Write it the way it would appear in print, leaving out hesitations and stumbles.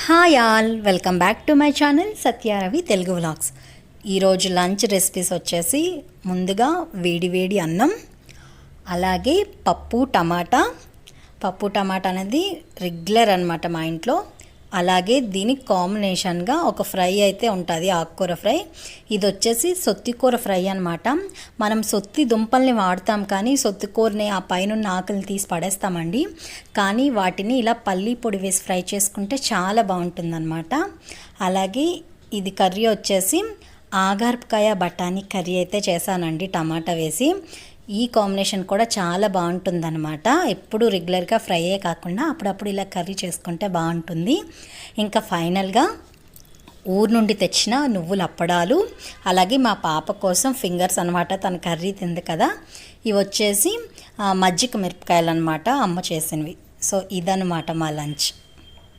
Hi all, welcome back to my channel Satyaravi Telugu vlogs. ఈరోజు lunch recipes వచ్చేసి ముందుగా వేడి వేడి అన్నం, అలాగే పప్పు టమాటా అనేది రెగ్యులర్ అనమాట మా ఇంట్లో. అలాగే దీనికి కాంబినేషన్గా ఒక ఫ్రై అయితే ఉంటుంది, ఆకుకూర ఫ్రై. ఇది వచ్చేసి సొత్తికూర ఫ్రై అనమాట. మనం సొత్తి దుంపల్ని వాడతాం, కానీ సొత్తికూరని ఆ పైన ఆకుల్ని తీసి పడేస్తామండి. కానీ వాటిని ఇలా పల్లి పొడి వేసి ఫ్రై చేసుకుంటే చాలా బాగుంటుందన్నమాట. అలాగే ఇది కర్రీ వచ్చేసి ఆగారపకాయ బఠానీ కర్రీ అయితే చేశానండి, టమాటా వేసి. ఈ కాంబినేషన్ కూడా చాలా బాగుంటుందన్నమాట. ఎప్పుడు రెగ్యులర్గా ఫ్రైయే కాకుండా అప్పుడప్పుడు ఇలా కర్రీ చేసుకుంటే బాగుంటుంది. ఇంకా ఫైనల్గా ఊరు నుండి తెచ్చిన నువ్వుల అప్పడాలు, అలాగే మా పాప కోసం ఫింగర్స్ అనమాట. తన కర్రీ తింది కదా. ఇవి వచ్చేసి మజ్జిగ మిరపకాయలు అనమాట, అమ్మ చేసినవి. సో ఇదన్నమాట మా లంచ్.